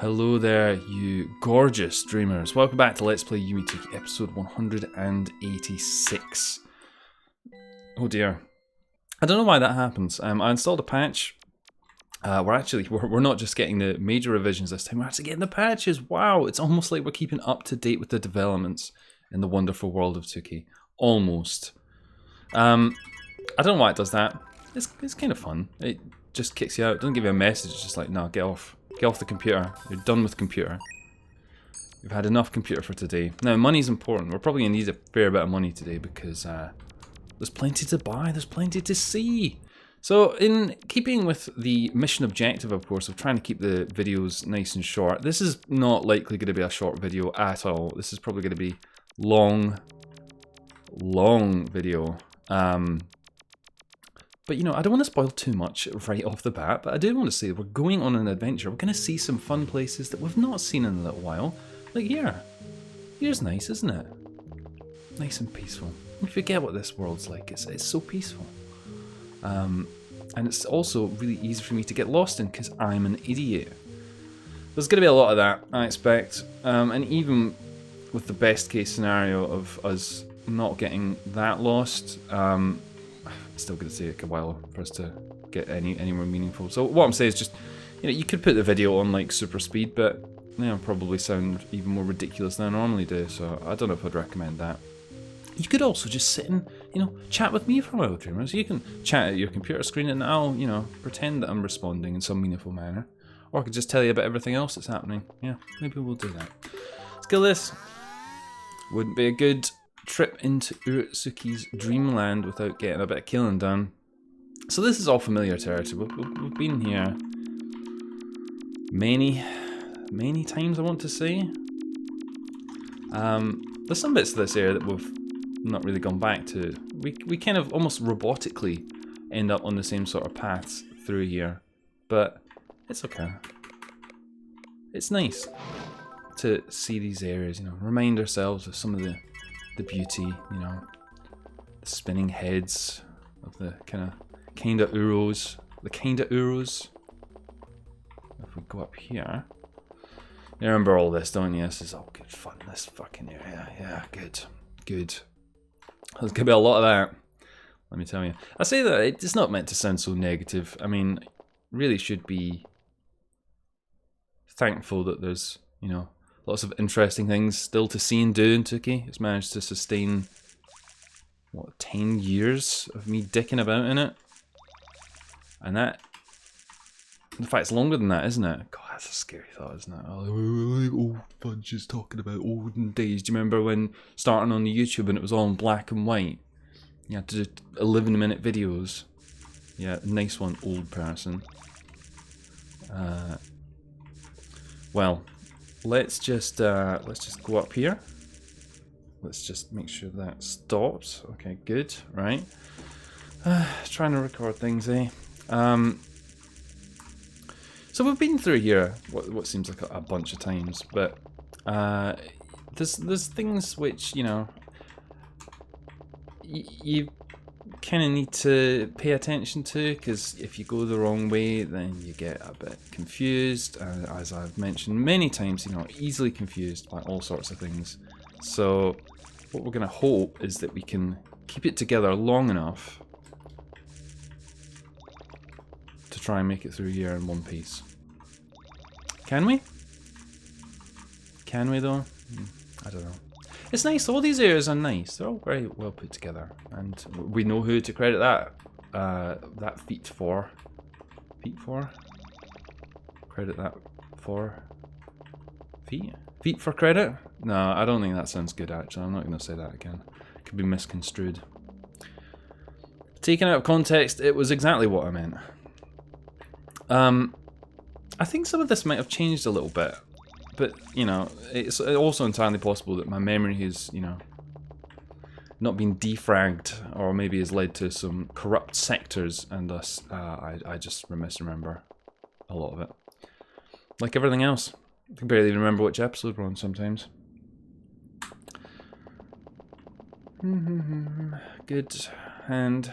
Hello there, you gorgeous dreamers. Welcome back to Let's Play Yume 2kki, episode 186. Oh dear. I don't know why that happens. I installed a patch. We're not just getting the major revisions this time, we're actually getting the patches. Wow, it's almost like we're keeping up to date with the developments in the wonderful world of 2kki. Almost. I don't know why it does that. It's kind of fun. It just kicks you out. It doesn't give you a message, it's just like, no, get off. Get off the computer. You're done with computer. You've had enough computer for today. Now, money's important. We're probably going to need a fair bit of money today because there's plenty to buy. There's plenty to see. So, in keeping with the mission objective, of course, of trying to keep the videos nice and short, this is not likely going to be a short video at all. This is probably going to be long video. But you know, I don't want to spoil too much right off the bat, but I do want to say we're going on an adventure. We're going to see some fun places that we've not seen in a little while. Like here. Here's nice, isn't it? Nice and peaceful. You forget what this world's like. It's so peaceful. And it's also really easy for me to get lost in because I'm an idiot. There's going to be a lot of that, I expect. And even with the best case scenario of us not getting that lost, still going to take a while for us to get any more meaningful. So what I'm saying is just, you know, you could put the video on like super speed, but you know, probably sound even more ridiculous than I normally do. So I don't know if I'd recommend that. You could also just sit and, you know, chat with me for a while, dreamers. You can chat at your computer screen and I'll, you know, pretend that I'm responding in some meaningful manner. Or I could just tell you about everything else that's happening. Yeah, maybe we'll do that. Let's go this. Wouldn't be a good trip into Urotsuki's dreamland without getting a bit of killing done. So this is all familiar territory. We've been here many times, I want to say. There's some bits of this area that we've not really gone back to. We kind of almost robotically end up on the same sort of paths through here, but it's okay. It's nice to see these areas, you know, remind ourselves of some of the beauty, you know, the spinning heads of the kinda uros, If we go up here, you remember all this, don't you? This is all good fun, this fucking area. Yeah, good. There's gonna be a lot of that, let me tell you. I say that it's not meant to sound so negative. I mean, really should be thankful that there's, you know, lots of interesting things still to see and do in 2kki. It's managed to sustain, what, 10 years of me dicking about in it? And that, in fact, it's longer than that, isn't it? God, that's a scary thought, isn't it? Oh, like old bunches talking about olden days. Do you remember when starting on the YouTube and it was all in black and white? You had to do 11-minute videos. Yeah, nice one, old person. Well, let's just go up here. Let's just make sure that stops. Okay, good. Right. Trying to record things, eh? So we've been through here what seems like a bunch of times, but there's things which, you know, you kind of need to pay attention to, because if you go the wrong way then you get a bit confused, as I've mentioned many times, you know, easily confused by all sorts of things. So what we're going to hope is that we can keep it together long enough to try and make it through here in one piece. Can we? Can we though? I don't know. It's nice, all these areas are nice. They're all very well put together. And we know who to credit that that feat for. Feat for? Credit that for? Feat? Feat for credit? No, I don't think that sounds good actually. I'm not going to say that again. It could be misconstrued. Taken out of context, it was exactly what I meant. I think some of this might have changed a little bit. But, you know, it's also entirely possible that my memory has, you know, not been defragged, or maybe has led to some corrupt sectors, and thus I just misremember a lot of it. Like everything else. I can barely even remember which episode we're on sometimes. Good. And I'm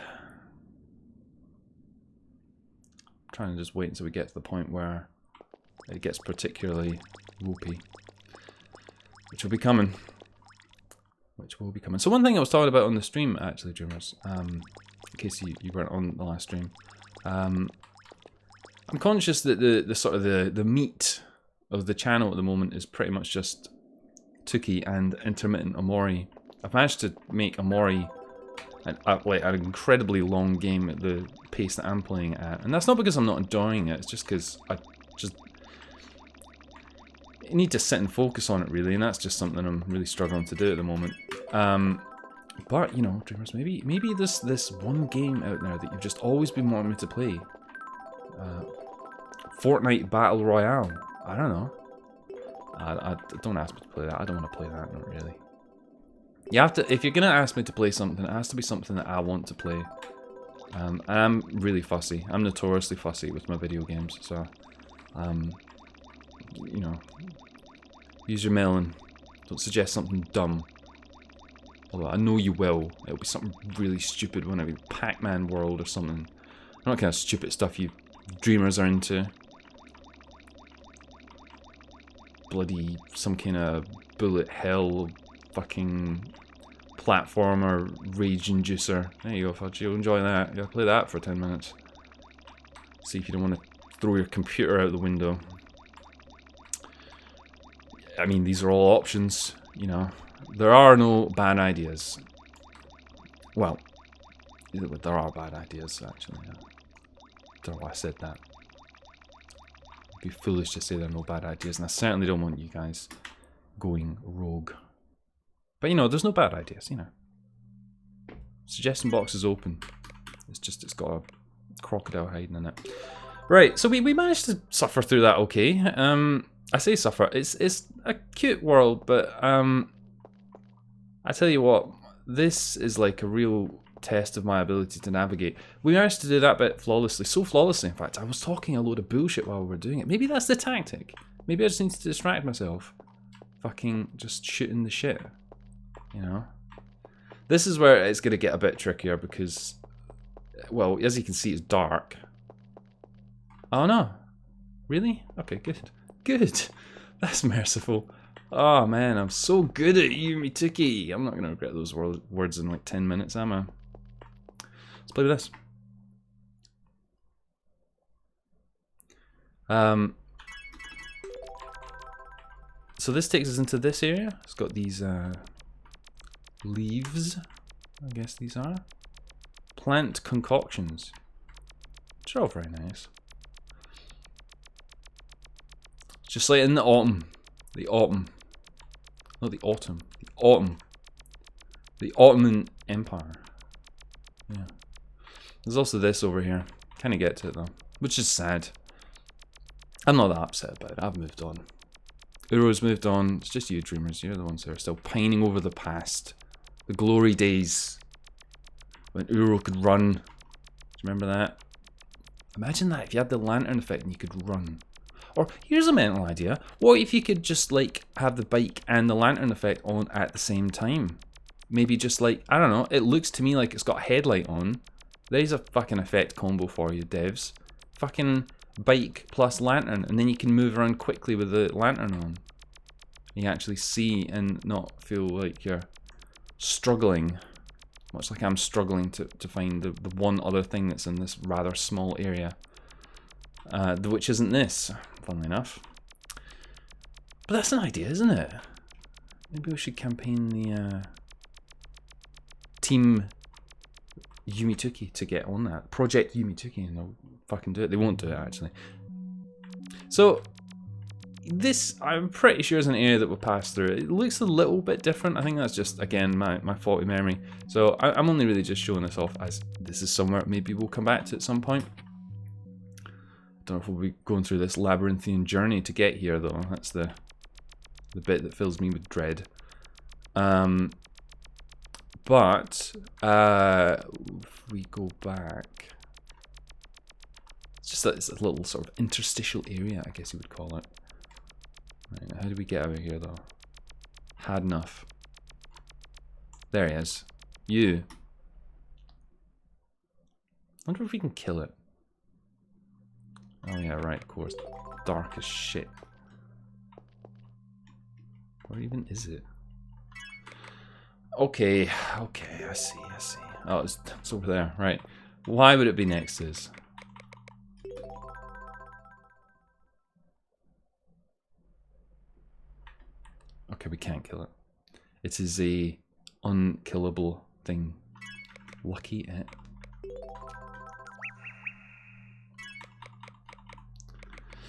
trying to just wait until we get to the point where it gets particularly ropey. Which will be coming. So one thing I was talking about on the stream, actually, Dreamers, in case you weren't on the last stream, I'm conscious that the sort of the meat of the channel at the moment is pretty much just 2kki and intermittent Omori. I've managed to make Omori like an incredibly long game at the pace that I'm playing at, and that's not because I'm not enjoying it. It's just because I need to sit and focus on it, really, and that's just something I'm really struggling to do at the moment. But you know, Dreamers, maybe this one game out there that you've just always been wanting me to play, Fortnite Battle Royale. I don't know. Don't ask me to play that. I don't want to play that. Not really. You have to, if you're gonna ask me to play something, it has to be something that I want to play. And I'm really fussy. I'm notoriously fussy with my video games, so you know, use your melon. Don't suggest something dumb. Although I know you will. It'll be something really stupid, won't it? Be Pac-Man World or something. I don't know what kind of stupid stuff you Dreamers are into. Bloody some kind of bullet hell fucking platformer rage inducer. There you go, Fudge. You'll enjoy that. You'll play that for 10 minutes. See if you don't want to throw your computer out the window. I mean, these are all options, you know. There are no bad ideas. Well, there are bad ideas, actually. I don't know why I said that. It'd be foolish to say there are no bad ideas, and I certainly don't want you guys going rogue. But, you know, there's no bad ideas, you know. Suggestion box is open. It's just, it's got a crocodile hiding in it. Right, so we managed to suffer through that okay. I say suffer, it's a cute world, but I tell you what, this is like a real test of my ability to navigate. We managed to do that bit flawlessly, so flawlessly in fact. I was talking a load of bullshit while we were doing it. Maybe that's the tactic. Maybe I just need to distract myself. Fucking just shooting the shit, you know? This is where it's going to get a bit trickier because, well, as you can see, it's dark. Oh no. Really? Okay, good. Good. That's merciful. Oh man, I'm so good at Yume 2kki. I'm not going to regret those words in like 10 minutes, am I? Let's play with this. So this takes us into this area. It's got these leaves, I guess these are. Plant concoctions. Which are all very nice. Just like in the autumn. The autumn. Not the autumn. The autumn. The Ottoman Empire. Yeah. There's also this over here. Kind of get to it though. Which is sad. I'm not that upset about it. I've moved on. Uro's moved on. It's just you Dreamers. You're the ones that are still pining over the past. The glory days. When Uro could run. Do you remember that? Imagine that if you had the lantern effect and you could run. Or here's a mental idea. What if you could just like have the bike and the lantern effect on at the same time? Maybe just like, I don't know, it looks to me like it's got a headlight on. There's a fucking effect combo for you, devs. Fucking bike plus lantern, and then you can move around quickly with the lantern on. You can actually see and not feel like you're struggling. Much like I'm struggling to find the one other thing that's in this rather small area. Which isn't this, funnily enough. But that's an idea, isn't it? Maybe we should campaign the Team Yume 2kki to get on that. Project Yume 2kki, and they'll fucking do it. They won't do it, actually. So, this, I'm pretty sure, is an area that we'll pass through. It looks a little bit different. I think that's just, again, my faulty memory. So, I'm only really just showing this off as this is somewhere maybe we'll come back to at some point. Don't know if we'll be going through this labyrinthine journey to get here, though. That's the bit that fills me with dread. But if we go back, it's just that it's a little sort of interstitial area, I guess you would call it. Right, how do we get out of here, though? Had enough. There he is. You. I wonder if we can kill it. Oh yeah, right, of course. dark as shit. Where even is it? Okay, okay, I see, I see. Oh, it's over there, right. Why would it be next to us? Okay, we can't kill it. It is a unkillable thing. Lucky it.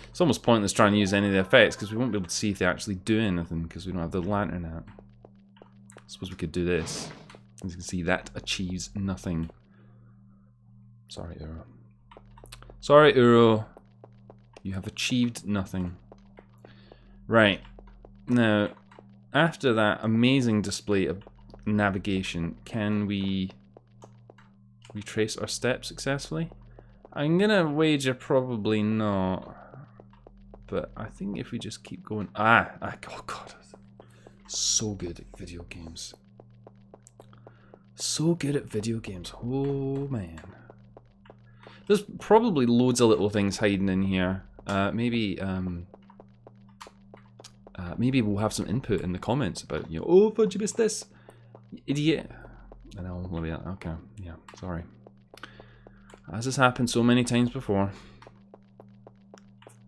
It's almost pointless trying to use any of the effects because we won't be able to see if they actually do anything because we don't have the lantern out. I suppose we could do this. As you can see, that achieves nothing. Sorry, Uro. Sorry, Uro. You have achieved nothing. Right. Now, after that amazing display of navigation, can we retrace our steps successfully? I'm gonna wager probably not. But I think if we just keep going... oh god. So good at video games. So good at video games. Oh man. There's probably loads of little things hiding in here. Maybe we'll have some input in the comments about, you know, oh, how'd you miss this? You idiot. And I'll be like, okay, yeah, sorry. As has happened so many times before.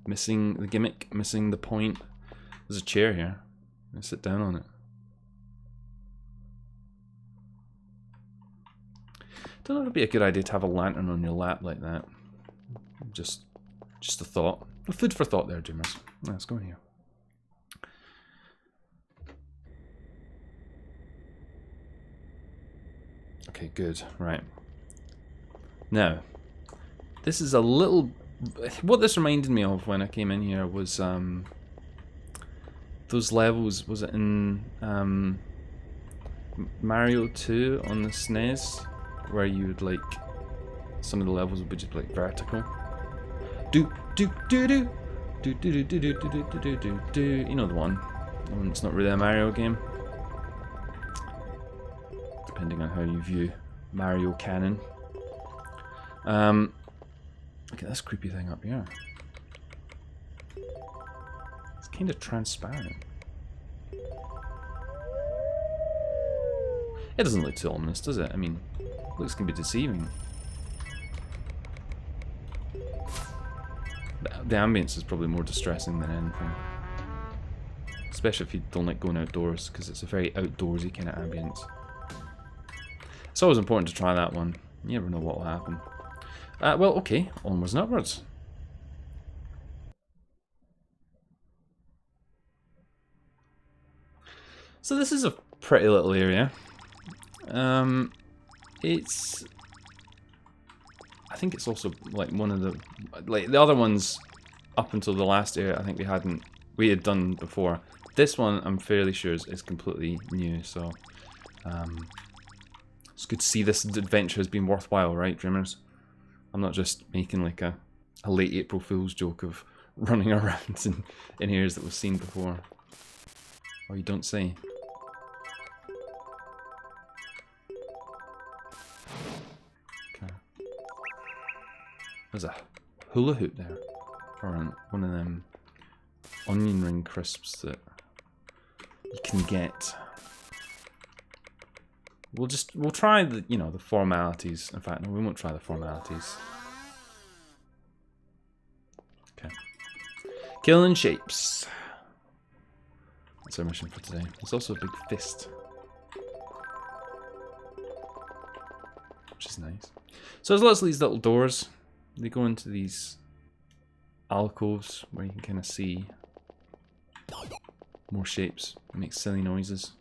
Missing the gimmick, missing the point. There's a chair here. I'm gonna sit down on it. Don't know if it'd be a good idea to have a lantern on your lap like that. Just a thought. Food for thought there, Dreamers. Let's go in here. Okay, good. Right. Now, this is a little... What this reminded me of when I came in here was those levels, was it in Mario 2 on the SNES, where you would like, some of the levels would be just like vertical. Do do do do do do do do do do do do do. You know the one. It's not really a Mario game, depending on how you view Mario canon. Look at this creepy thing up here. It's kind of transparent. It doesn't look too ominous, does it? I mean, it looks can be deceiving. The ambience is probably more distressing than anything. Especially if you don't like going outdoors, because it's a very outdoorsy kind of ambience. It's always important to try that one. You never know what will happen. Well, okay, onwards and upwards. So this is a pretty little area. It's... I think it's also like one of the... Like the other ones, up until the last area, I think we had done before. This one, I'm fairly sure, is completely new, so... it's good to see this adventure has been worthwhile, right, Dreamers? I'm not just making like a late April Fool's joke of running around in areas that we've seen before. Or you don't say. Okay. There's a hula hoop there. Or one of them onion ring crisps that you can get. We'll try the, you know, the formalities. In fact, no, we won't try the formalities. Okay. Killing shapes. That's our mission for today. There's also a big fist, which is nice. So there's lots of these little doors. They go into these alcoves where you can kind of see more shapes. It makes silly noises.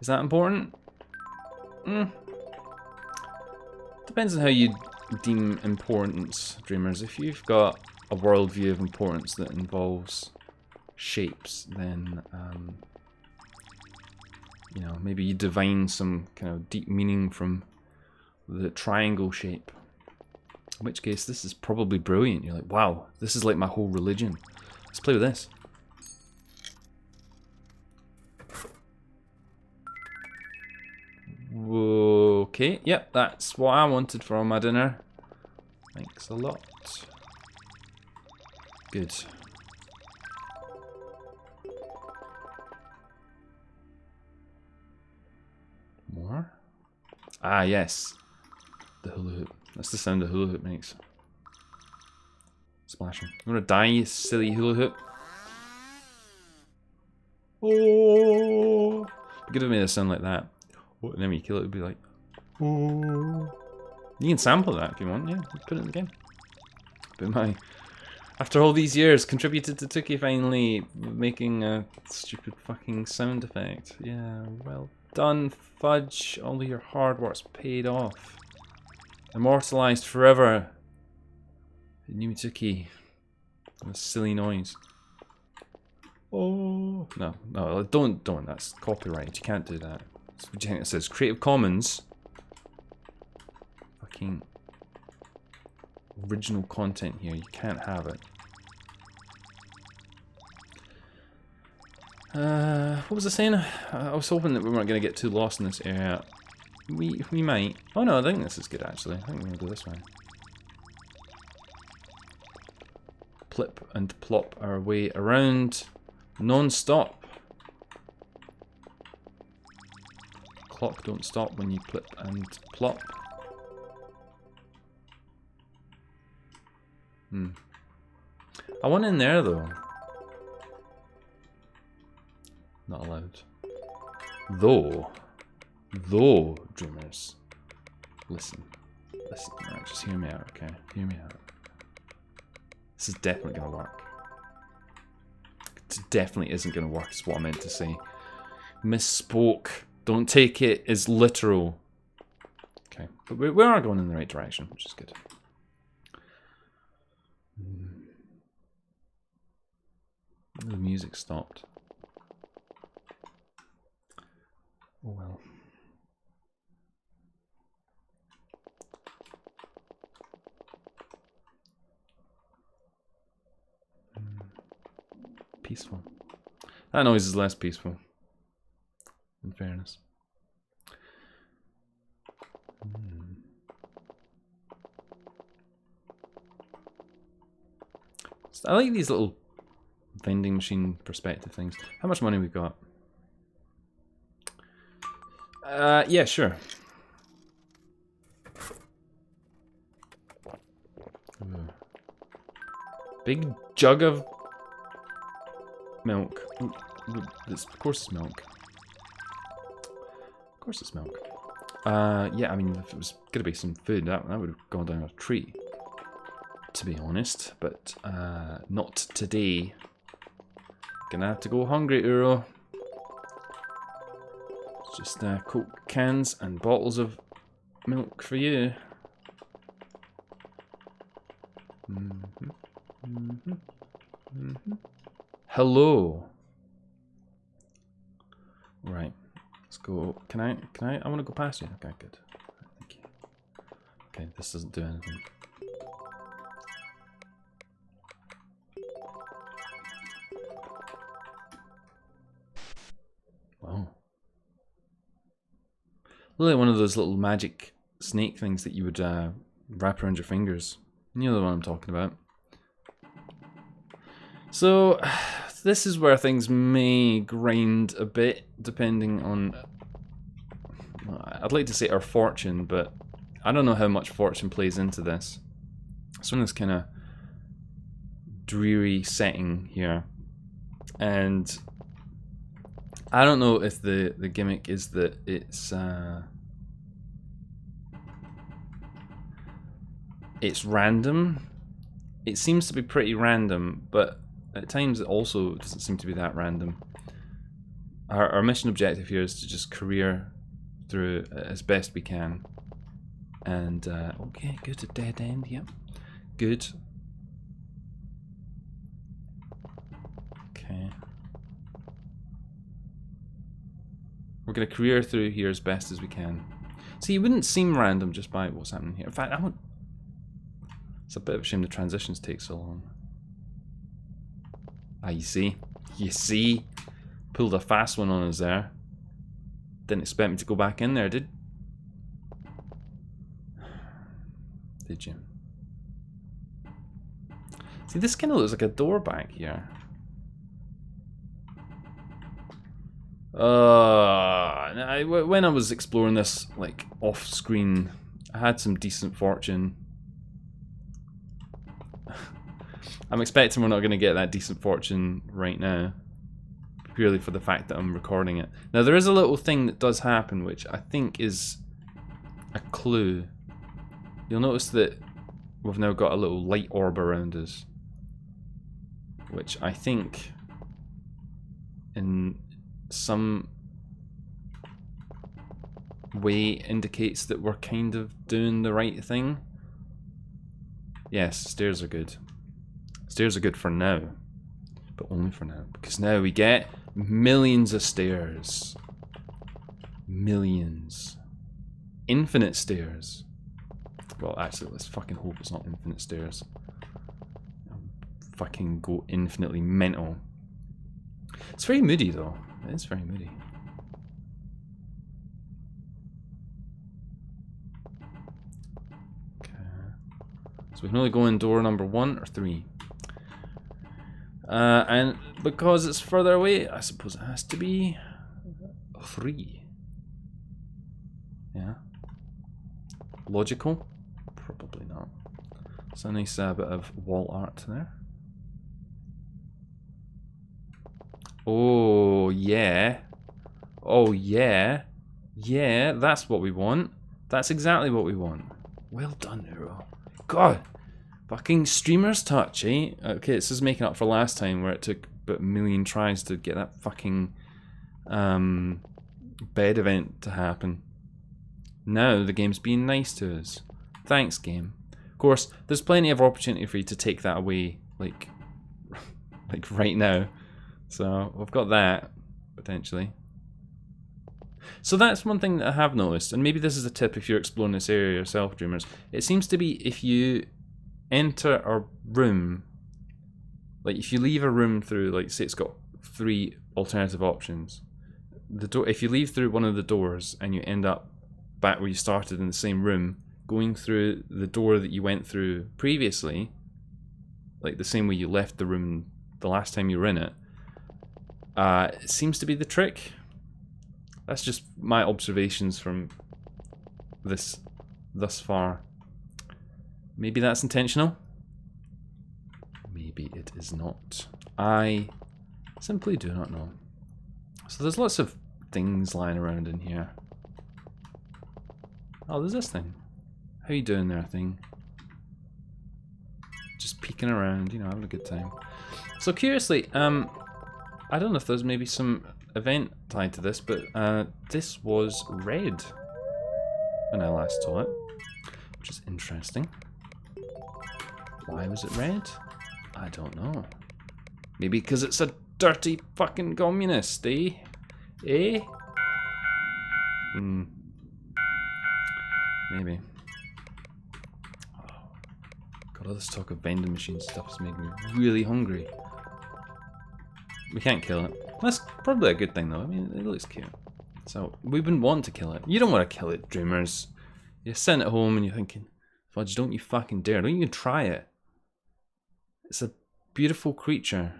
Is that important? Depends on how you deem importance, Dreamers. If you've got a worldview of importance that involves shapes, then you know, maybe you divine some kind of deep meaning from the triangle shape. In which case, this is probably brilliant. You're like, wow, this is like my whole religion. Let's play with this. Okay, yep, that's what I wanted for my dinner. Thanks a lot. Good. More? Ah, yes. The hula hoop. That's the sound the hula hoop makes. Splashing. You wanna die, you silly hula hoop? Oh! It could have made a sound like that. Oh, and then when you kill it, it would be like, oh. You can sample that if you want, yeah. Put it in the game. But after all these years, contributed to 2kki finally making a stupid fucking sound effect. Yeah, well done, Fudge. All of your hard work's paid off. Immortalized forever. Yume 2kki. A silly noise. Oh no, no, don't. That's copyright. You can't do that. It says Creative Commons. Fucking original content here. You can't have it. What was I saying? I was hoping that we weren't going to get too lost in this area. We might. Oh no, I think this is good actually. I think we're going to go this way. Plip and plop our way around non-stop. Clock don't stop when you plip and plop. I want in there though. Not allowed. Though, dreamers, listen, right, just hear me out, okay? Hear me out. This is definitely gonna work. It definitely isn't gonna work, is what I meant to say. Misspoke. Don't take it as literal. Okay, but we are going in the right direction, which is good. The music stopped. Oh well. Peaceful. That noise is less peaceful, in fairness. I like these little vending machine perspective things. How much money we've got? Yeah, sure. Big jug of milk. Of course it's milk. Of course it's milk. Yeah, I mean, if it was gonna be some food, that would have gone down a treat, to be honest. But not today. Gonna have to go hungry, Uro. It's just Coke cans and bottles of milk for you. Hello. Right. Let's go. Can I? I want to go past you. Okay, good. Thank you. Okay, this doesn't do anything. Wow. Look like one of those little magic snake things that you would wrap around your fingers. You know the one I'm talking about. So, this is where things may grind a bit, depending on... I'd like to say our fortune, but I don't know how much fortune plays into this. It's in this kind of dreary setting here. And I don't know if the gimmick is that it's random. It seems to be pretty random, but at times it also doesn't seem to be that random. Our mission objective here is to just career through as best we can. And, okay, good, a dead end, yep. Good. Okay. We're going to career through here as best as we can. See, it wouldn't seem random just by what's happening here. In fact, it's a bit of a shame the transitions take so long. Ah, you see? You see? Pulled a fast one on us there. Didn't expect me to go back in there, did you? See, this kind of looks like a door back here. When I was exploring this, like, off-screen, I had some decent fortune. I'm expecting we're not going to get that decent fortune right now. Purely for the fact that I'm recording it. Now, there is a little thing that does happen, which I think is a clue. You'll notice that we've now got a little light orb around us. Which I think, in some way, indicates that we're kind of doing the right thing. Yes, stairs are good. Stairs are good for now. But only for now. Because now we get millions of stairs. Millions. Infinite stairs. Well, actually, let's fucking hope it's not infinite stairs. Fucking go infinitely mental. It's very moody though. It is very moody. Okay. So we can only go in door number 1 or 3. And because it's further away, I suppose it has to be 3. Yeah. Logical? Probably not. It's a nice bit of wall art there. Oh, yeah. Oh, yeah. Yeah, that's what we want. That's exactly what we want. Well done, Uro. God. Fucking streamer's touch, eh? Okay, this is making up for last time where it took about a million tries to get that fucking bed event to happen. Now the game's being nice to us. Thanks, game. Of course, there's plenty of opportunity for you to take that away, like right now. So we've got that, potentially. So that's one thing that I have noticed, and maybe this is a tip if you're exploring this area yourself, dreamers. It seems to be if you enter a room, like if you leave a room through, like say it's got 3 alternative options. The door, if you leave through one of the doors and you end up back where you started in the same room, going through the door that you went through previously, like the same way you left the room the last time you were in it, it seems to be the trick. That's just my observations from this thus far. Maybe that's intentional. Maybe it is not. I simply do not know. So there's lots of things lying around in here. Oh, there's this thing. How you doing there, thing? Just peeking around, you know, having a good time. So curiously, I don't know if there's maybe some event tied to this, but this was red when I last saw it, which is interesting. Why was it red? I don't know. Maybe because it's a dirty fucking communist, eh? Eh? Hmm. Maybe. Oh, God, all this talk of vending machine stuff has made me really hungry. We can't kill it. That's probably a good thing though. I mean, it looks cute. So, we wouldn't want to kill it. You don't want to kill it, dreamers. You're sitting at home and you're thinking, Fudge, don't you fucking dare. Don't even try it. It's a beautiful creature.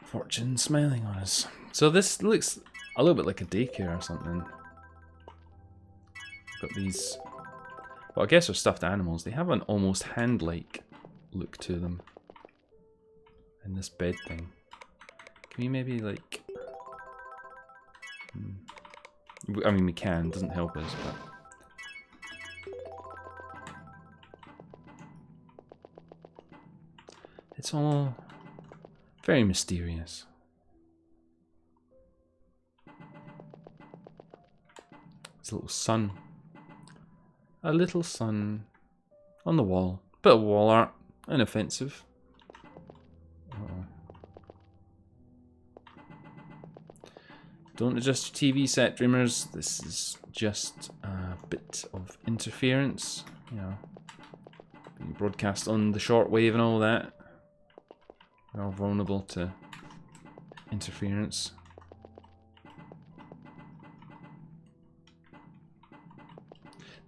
Fortune smiling on us. So this looks a little bit like a daycare or something. Got these, well, I guess they're stuffed animals. They have an almost hand-like look to them. And this bed thing. Can we maybe like... I mean, we can. Doesn't help us, but... It's all very mysterious. It's a little sun. A little sun on the wall. Bit of wall art. Inoffensive. Uh-oh. Don't adjust your TV set, dreamers. This is just a bit of interference. You know, being broadcast on the shortwave and all that. They're all vulnerable to interference.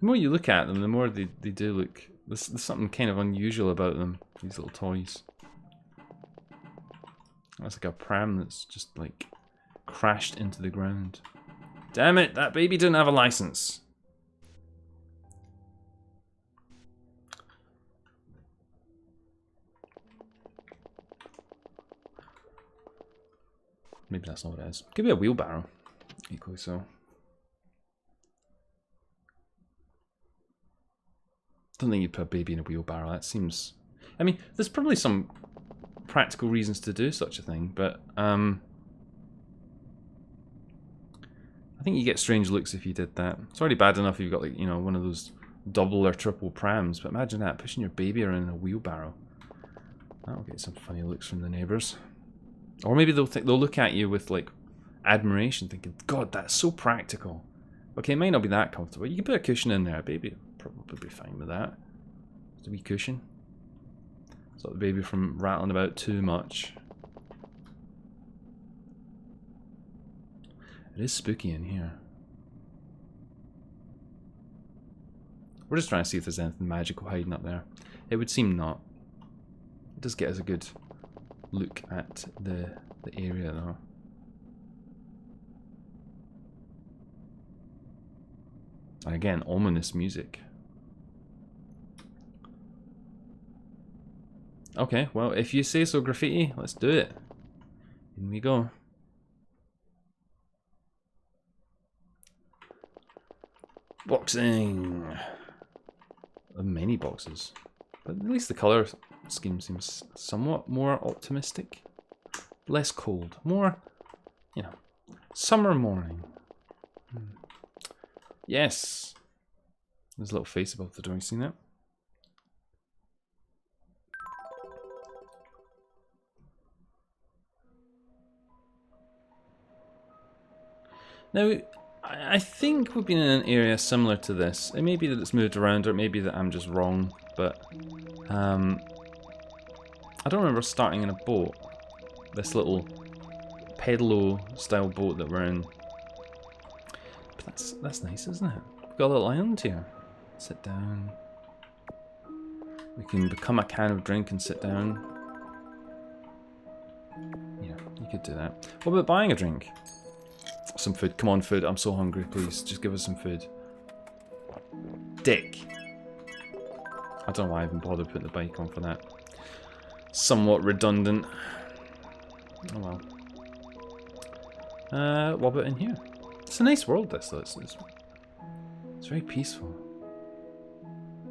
The more you look at them, the more they do look... There's something kind of unusual about them, these little toys. That's like a pram that's just like crashed into the ground. Damn it, that baby didn't have a license. Maybe that's not what it is. Could be a wheelbarrow. Equally so. Don't think you'd put a baby in a wheelbarrow. That seems... I mean, there's probably some practical reasons to do such a thing, but I think you get strange looks if you did that. It's already bad enough if you've got, like, you know, one of those double or triple prams, but imagine that, pushing your baby around in a wheelbarrow. That'll get some funny looks from the neighbours. Or maybe they'll look at you with, like, admiration, thinking, God, that's so practical. Okay, it might not be that comfortable. You can put a cushion in there. A baby will probably be fine with that. Just a wee cushion. Stop the baby from rattling about too much. It is spooky in here. We're just trying to see if there's anything magical hiding up there. It would seem not. It does get us a good look at the area though. And again, ominous music. Okay, well, if you say so, graffiti, let's do it. In we go. Boxing! Many boxes. But at least the colour scheme seems somewhat more optimistic. Less cold. More, you know, summer morning. Yes! There's a little face above the door, you seen that? Now, I think we've been in an area similar to this. It may be that it's moved around, or it may be that I'm just wrong, but I don't remember starting in a boat. This little pedalo style boat that we're in. But that's nice, isn't it? We've got a little island here. Sit down. We can become a can of drink and sit down. Yeah, you could do that. What about buying a drink? Some food. Come on, food. I'm so hungry, please. Just give us some food. Dick. I don't know why I even bothered putting the bike on for that. Somewhat redundant. Oh well. What about in here? It's a nice world, this, though. It's very peaceful.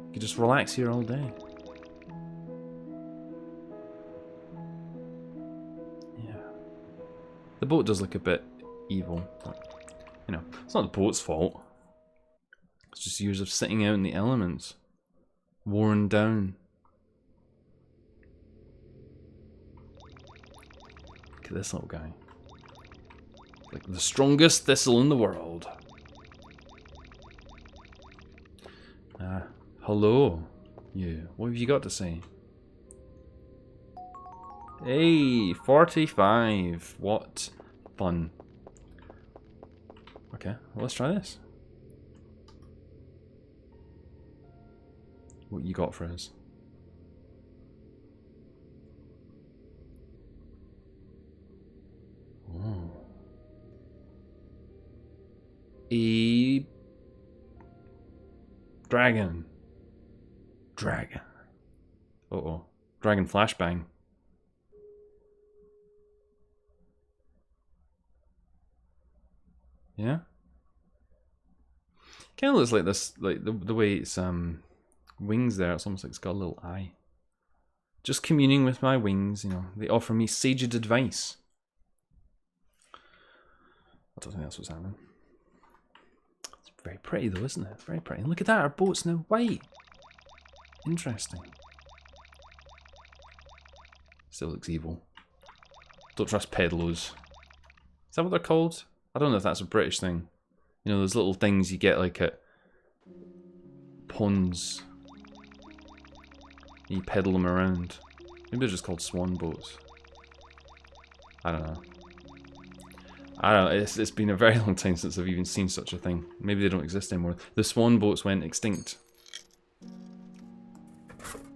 You can just relax here all day. Yeah. The boat does look a bit evil, but, you know, it's not the boat's fault. It's just years of sitting out in the elements. Worn down. Look at this little guy. Like the strongest thistle in the world. Hello, you. What have you got to say? Hey, 45. What fun. Okay, well, let's try this. What you got for us? Oh. A dragon. Dragon. Uh-oh. Dragon flashbang. Yeah? Kind of looks like this, like the way it's wings there. It's almost like it's got a little eye. Just communing with my wings, you know. They offer me saged advice. I don't think that's what's happening. It's very pretty though, isn't it? It's very pretty. And look at that, our boat's now white. Interesting. Still looks evil. Don't trust pedalos. Is that what they're called? I don't know if that's a British thing. You know, those little things you get like at ponds. You pedal them around. Maybe they're just called swan boats. I don't know. I don't know, it's been a very long time since I've even seen such a thing. Maybe they don't exist anymore. The swan boats went extinct.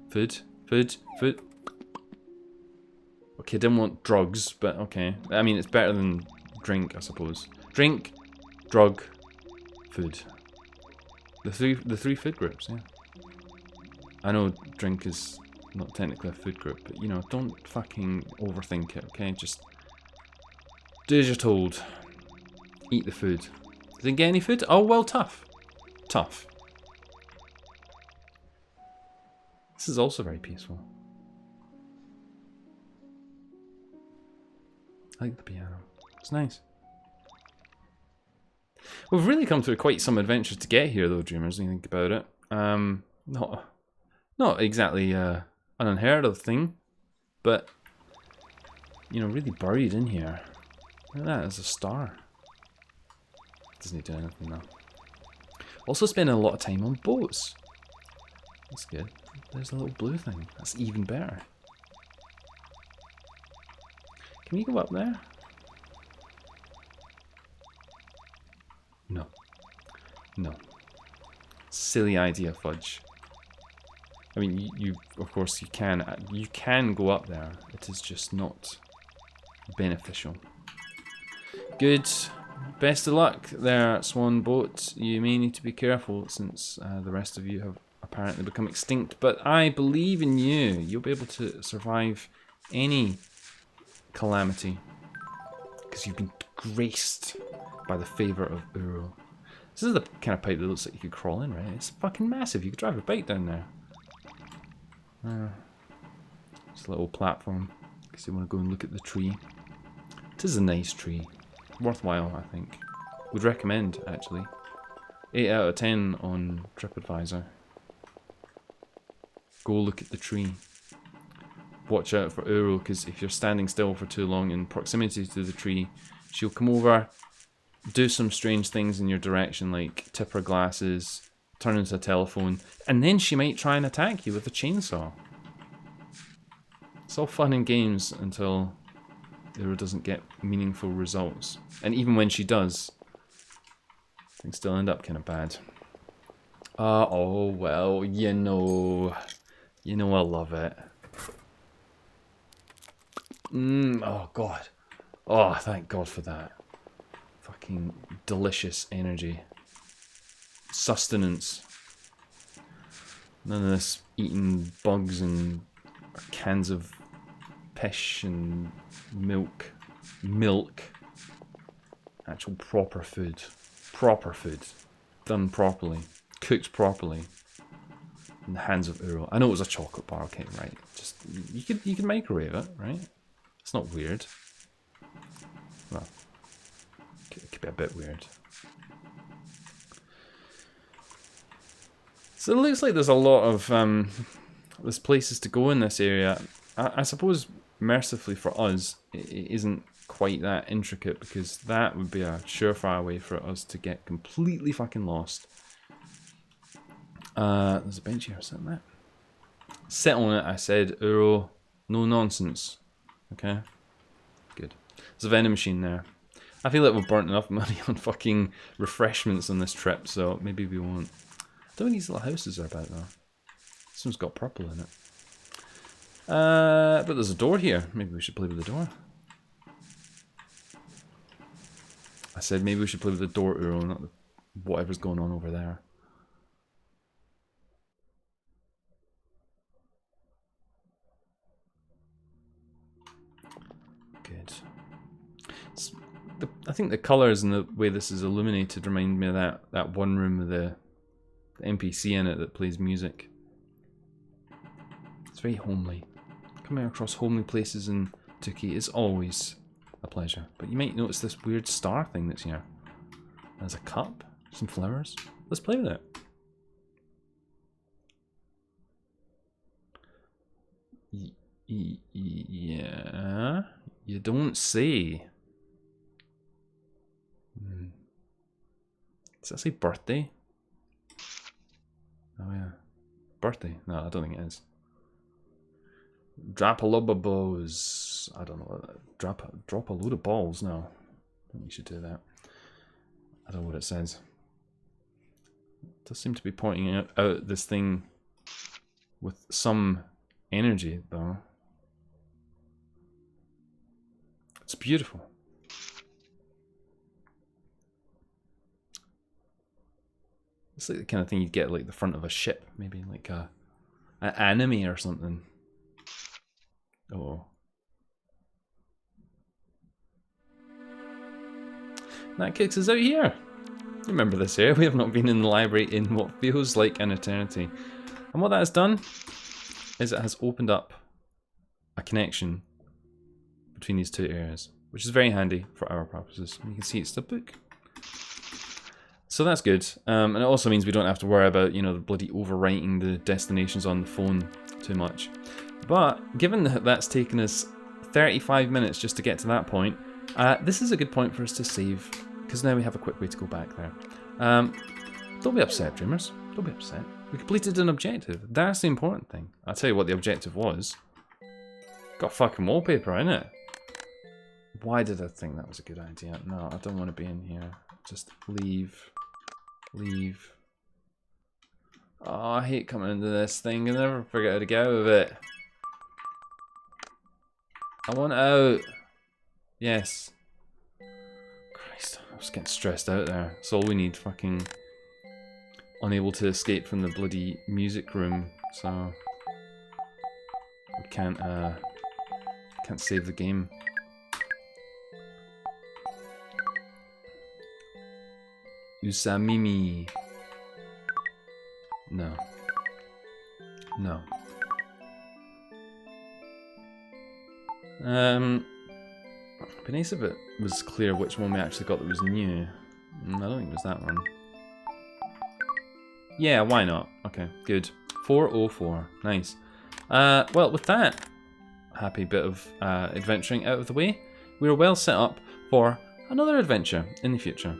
Food, food, food. Okay, didn't want drugs, but okay. I mean, it's better than drink, I suppose. Drink, drug, food. The three food groups, yeah. I know drink is not technically a food group, but you know, don't fucking overthink it, okay? Just do as you're told. Eat the food. Didn't get any food? Oh, well, tough. Tough. This is also very peaceful. I like the piano. It's nice. We've really come through quite some adventures to get here, though, Dreamers, when you think about it. Not exactly an unheard of thing, but, you know, really buried in here. Look at that, there's a star. Doesn't need to do anything, though. Also spending a lot of time on boats. That's good. There's a little blue thing. That's even better. Can we go up there? No. No. Silly idea, Fudge. I mean, you of course you can go up there. It is just not beneficial. Good. Best of luck there, Swan Boat. You may need to be careful since the rest of you have apparently become extinct, but I believe in you. You'll be able to survive any calamity because you've been graced by the favor of Uro. This is the kind of pipe that looks like you could crawl in, right? It's fucking massive. You could drive a bike down there. It's a little platform because you want to go and look at the tree. It is a nice tree. Worthwhile, I think. Would recommend, actually. 8 out of 10 on TripAdvisor. Go look at the tree. Watch out for Uro, because if you're standing still for too long in proximity to the tree, she'll come over, do some strange things in your direction, like tip her glasses, turn into a telephone, and then she might try and attack you with a chainsaw. It's all fun and games until Uro doesn't get meaningful results. And even when she does, things still end up kind of bad. Oh well, you know I love it. Oh god. Oh, thank God for that. Fucking delicious energy. Sustenance. None of this eating bugs and cans of pish and milk. Actual proper food. Proper food. Done properly. Cooked properly. In the hands of Uro. I know it was a chocolate bar, okay, right. Just you could microwave it, right? It's not weird. Well, it could be a bit weird. So it looks like there's a lot of there's places to go in this area. I suppose mercifully for us, it isn't quite that intricate because that would be a surefire way for us to get completely fucking lost. There's a bench here, sit on that. Sit on it, I said, Uro, no nonsense. Okay? Good. There's a vending machine there. I feel like we've burnt enough money on fucking refreshments on this trip, so maybe we won't. I don't think these little houses are about though. This one's got purple in it. But there's a door here. Maybe we should play with the door. I said maybe we should play with the door, Uro, not whatever's going on over there. Good. I think the colours and the way this is illuminated remind me of that one room with the NPC in it that plays music. It's very homely. Coming across homely places in 2kki is always a pleasure. But you might notice this weird star thing that's here. There's a cup, some flowers. Let's play with it. Yeah, you don't say. Does that say birthday? Oh yeah, birthday. No, I don't think it is. Drop a load of balls. I don't know. Drop a load of balls. No, I think you should do that. I don't know what it says. It does seem to be pointing out this thing with some energy, though. It's beautiful. It's like the kind of thing you'd get like the front of a ship, maybe like an anime or something. Oh. That kicks us out here. Remember this area, we have not been in the library in what feels like an eternity. And what that has done is it has opened up a connection between these two areas, which is very handy for our purposes. And you can see it's the book. So that's good. And it also means we don't have to worry about, you know, the bloody overwriting the destinations on the phone too much. But given that that's taken us 35 minutes just to get to that point, this is a good point for us to save, because now we have a quick way to go back there. Don't be upset, dreamers. Don't be upset. We completed an objective. That's the important thing. I'll tell you what the objective was. Got fucking wallpaper in it. Why did I think that was a good idea? No, I don't want to be in here. Just leave. Leave. Oh, I hate coming into this thing. I never figure out how to get out of it. I want out. Yes. Christ, I was getting stressed out there. That's all we need. Fucking unable to escape from the bloody music room. So we can't save the game. Usamimi. No. No. It'd be nice if it was clear which one we actually got that was new. I don't think it was that one. Yeah, why not? Okay, good. 404. Nice. Well, with that happy bit of adventuring out of the way, we're well set up for another adventure in the future.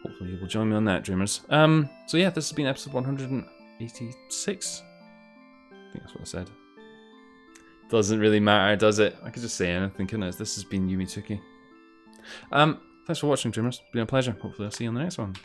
Hopefully you will join me on that, dreamers. So yeah, this has been episode 186. I think that's what I said. Doesn't really matter, does it? I could just say anything, couldn't I? This has been Yume 2kki. Thanks for watching, dreamers. It's been a pleasure. Hopefully I'll see you on the next one.